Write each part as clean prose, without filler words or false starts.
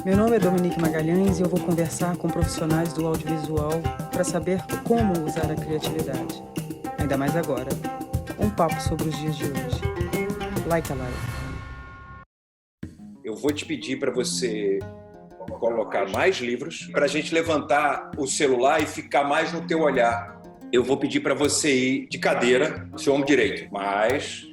Meu nome é Dominique Magalhães e eu vou conversar com profissionais do audiovisual para saber como usar a criatividade. Ainda mais agora. Um papo sobre os dias de hoje. Like a live. Eu vou te pedir para você colocar mais livros, para a gente levantar o celular e ficar mais no teu olhar. Eu vou pedir para você ir de cadeira, seu ombro direito. Mais.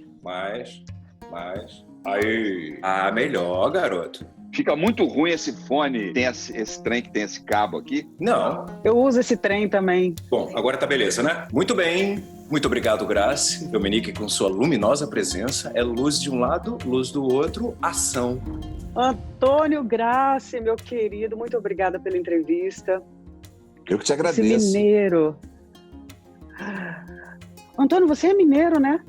Aí. Ah, melhor, garoto. Fica muito ruim esse fone, tem esse trem que tem esse cabo aqui. Não. Eu uso esse trem também. Bom, agora tá beleza, né? Muito bem. Muito obrigado, Grace. Dominique, com sua luminosa presença. É luz de um lado, luz do outro, ação. Antônio Grace, meu querido, muito obrigada pela entrevista. Eu que te agradeço. Esse mineiro. Antônio, você é mineiro, né?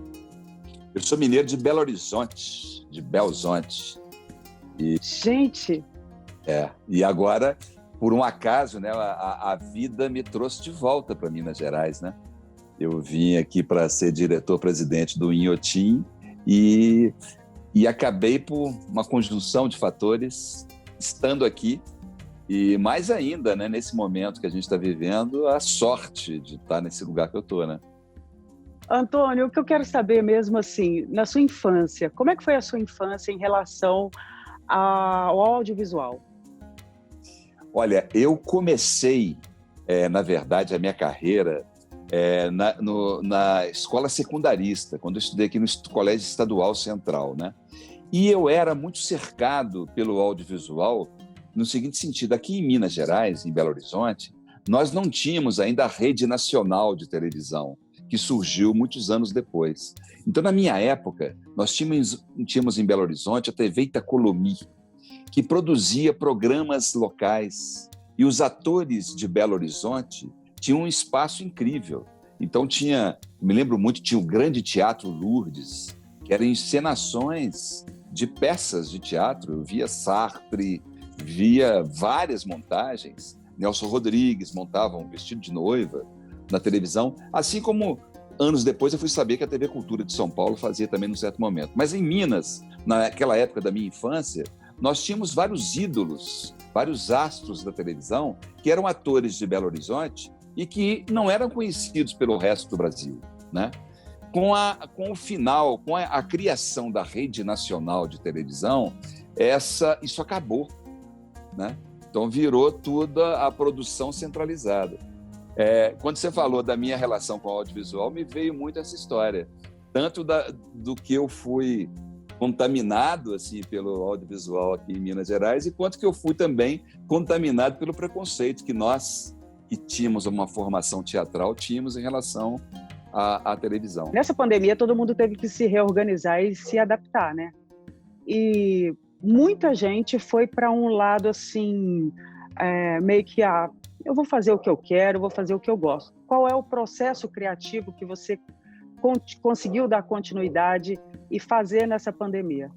Eu sou mineiro de Belo Horizonte, de Belzonte. Gente! E agora, por um acaso, né, a vida me trouxe de volta para Minas Gerais, né? Eu vim aqui para ser diretor-presidente do Inhotim e acabei, por uma conjunção de fatores, estando aqui. E mais ainda, né, nesse momento que a gente está vivendo, a sorte de estar nesse lugar que eu estou, né? Antônio, o que eu quero saber mesmo, assim, na sua infância, como é que foi a sua infância em relação ao audiovisual? Olha, eu comecei, na verdade, a minha carreira na escola secundarista, quando eu estudei aqui no Colégio Estadual Central, né? E eu era muito cercado pelo audiovisual no seguinte sentido: aqui em Minas Gerais, em Belo Horizonte, nós não tínhamos ainda a rede nacional de televisão, que surgiu muitos anos depois. Então, na minha época, nós tínhamos em Belo Horizonte a TV Itacolomi, que produzia programas locais, e os atores de Belo Horizonte tinham um espaço incrível. Então me lembro muito, tinha o Grande Teatro Lourdes, que eram encenações de peças de teatro. Eu via Sartre, via várias montagens. Nelson Rodrigues montava um Vestido de Noiva na televisão, assim como anos depois eu fui saber que a TV Cultura de São Paulo fazia também num certo momento. Mas em Minas, naquela época da minha infância, nós tínhamos vários ídolos, vários astros da televisão que eram atores de Belo Horizonte e que não eram conhecidos pelo resto do Brasil, né? Com o final, com a criação da rede nacional de televisão, isso acabou, né? Então virou toda a produção centralizada. Quando você falou da minha relação com o audiovisual, me veio muito essa história, tanto do que eu fui contaminado assim pelo audiovisual aqui em Minas Gerais, e quanto que eu fui também contaminado pelo preconceito que nós, que tínhamos uma formação teatral, tínhamos em relação à televisão. Nessa pandemia, todo mundo teve que se reorganizar e se adaptar, né? E muita gente foi para um lado assim, meio que eu vou fazer o que eu quero, vou fazer o que eu gosto. Qual é o processo criativo que você conseguiu dar continuidade e fazer nessa pandemia?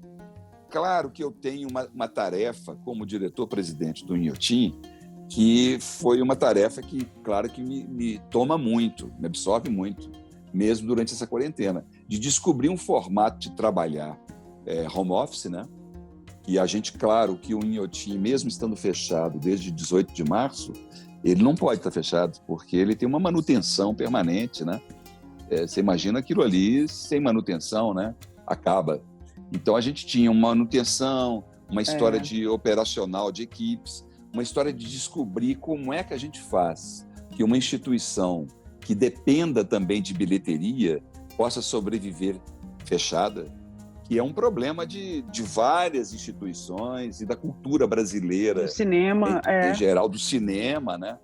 Claro que eu tenho uma tarefa como diretor-presidente do Inhotim, que foi uma tarefa que, claro, que me toma muito, me absorve muito, mesmo durante essa quarentena, de descobrir um formato de trabalhar home office, né? E a gente, claro, que o Inhotim, mesmo estando fechado desde 18 de março, ele não pode estar fechado, porque ele tem uma manutenção permanente, né? Você imagina aquilo ali sem manutenção, né? Acaba. Então, a gente tinha uma manutenção, uma história de operacional de equipes, uma história de descobrir como é que a gente faz que uma instituição que dependa também de bilheteria possa sobreviver fechada, que é um problema de várias instituições e da cultura brasileira. Do cinema, em geral, do cinema, né?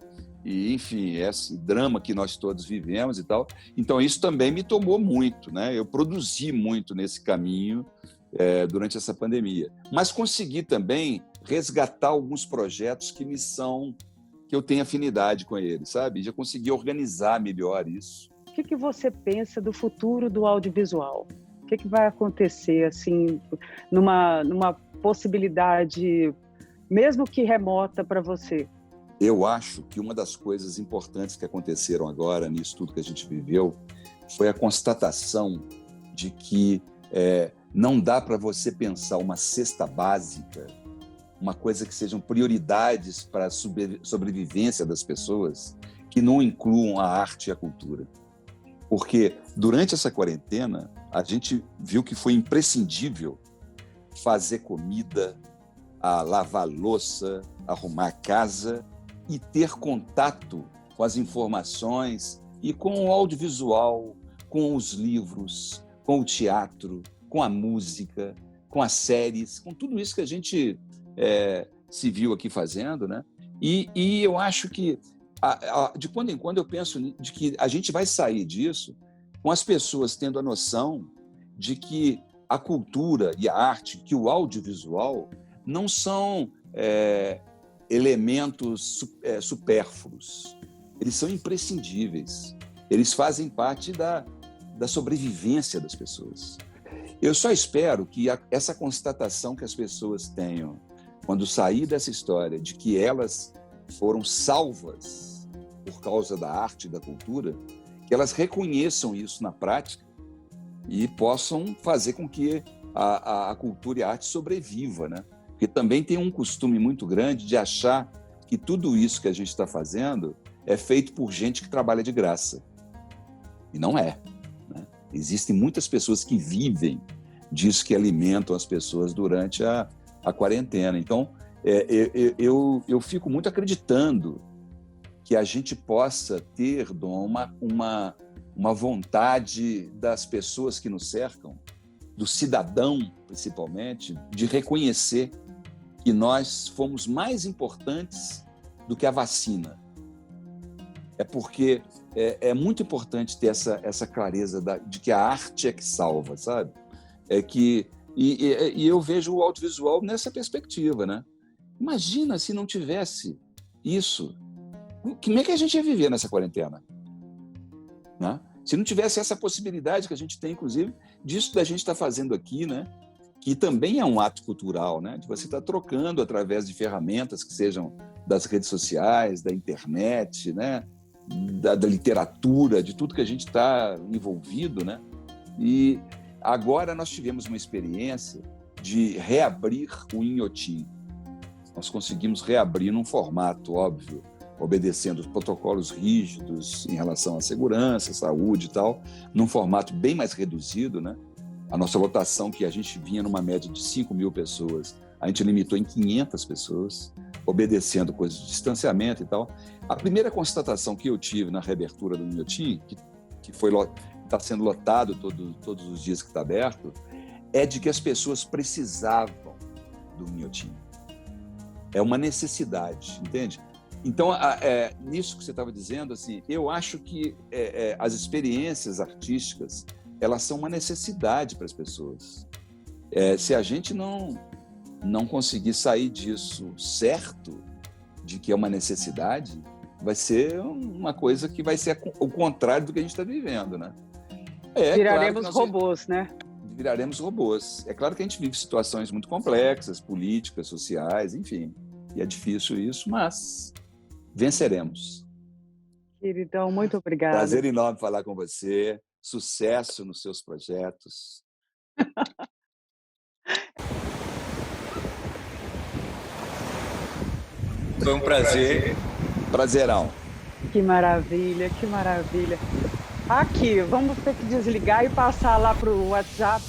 E, enfim, esse drama que nós todos vivemos e tal. Então, isso também me tomou muito, né? Eu produzi muito nesse caminho durante essa pandemia. Mas consegui também resgatar alguns projetos que eu tenho afinidade com eles, sabe? Já consegui organizar melhor isso. O que você pensa do futuro do audiovisual? O que vai acontecer, assim, numa possibilidade, mesmo que remota, para você? Eu acho que uma das coisas importantes que aconteceram agora, nisso tudo que a gente viveu, foi a constatação de que não dá para você pensar uma cesta básica uma coisa que sejam prioridades para a sobrevivência das pessoas, que não incluam a arte e a cultura. Porque durante essa quarentena, a gente viu que foi imprescindível fazer comida, a lavar louça, arrumar a casa e ter contato com as informações e com o audiovisual, com os livros, com o teatro, com a música, com as séries, com tudo isso que a gente se viu aqui fazendo, né? E eu acho que, de quando em quando, eu penso de que a gente vai sair disso com as pessoas tendo a noção de que a cultura e a arte, que o audiovisual, não são elementos supérfluos. Eles são imprescindíveis. Eles fazem parte da sobrevivência das pessoas. Eu só espero que essa constatação que as pessoas tenham quando sair dessa história de que elas foram salvas por causa da arte e da cultura, que elas reconheçam isso na prática e possam fazer com que a cultura e a arte sobreviva, né? Porque também tem um costume muito grande de achar que tudo isso que a gente está fazendo é feito por gente que trabalha de graça. E não é, né? Existem muitas pessoas que vivem disso, que alimentam as pessoas durante a quarentena. Então, eu fico muito acreditando que a gente possa ter, Dom, uma vontade das pessoas que nos cercam, do cidadão, principalmente, de reconhecer que nós fomos mais importantes do que a vacina. É porque é muito importante ter essa clareza de que a arte é que salva, sabe? E eu vejo o audiovisual nessa perspectiva, né? Imagina se não tivesse isso. Como é que a gente ia viver nessa quarentena? Né? Se não tivesse essa possibilidade que a gente tem, inclusive, disso da gente estar fazendo aqui, né? Que também é um ato cultural, né? De você estar trocando através de ferramentas que sejam das redes sociais, da internet, né? Da literatura, de tudo que a gente está envolvido, né? E agora nós tivemos uma experiência de reabrir o Inhotim. Nós conseguimos reabrir num formato, óbvio, obedecendo os protocolos rígidos em relação à segurança, saúde e tal, num formato bem mais reduzido, né? A nossa lotação, que a gente vinha numa média de 5.000 pessoas, a gente limitou em 500 pessoas, obedecendo coisas de distanciamento e tal. A primeira constatação que eu tive na reabertura do Inhotim, que está sendo lotado todos os dias que está aberto, é de que as pessoas precisavam do Inhotim. É uma necessidade, entende? Então, nisso que você estava dizendo, assim, eu acho que as experiências artísticas, elas são uma necessidade para as pessoas. Se a gente não conseguir sair disso certo, de que é uma necessidade, vai ser uma coisa que vai ser o contrário do que a gente está vivendo, né? Viraremos robôs, né? Viraremos robôs. É claro que a gente vive situações muito complexas, políticas, sociais, enfim. E é difícil isso, mas venceremos. Queridão, muito obrigada. Prazer enorme falar com você. Sucesso nos seus projetos. Foi um prazer. Prazerão. Que maravilha, que maravilha. Aqui, vamos ter que desligar e passar lá para o WhatsApp.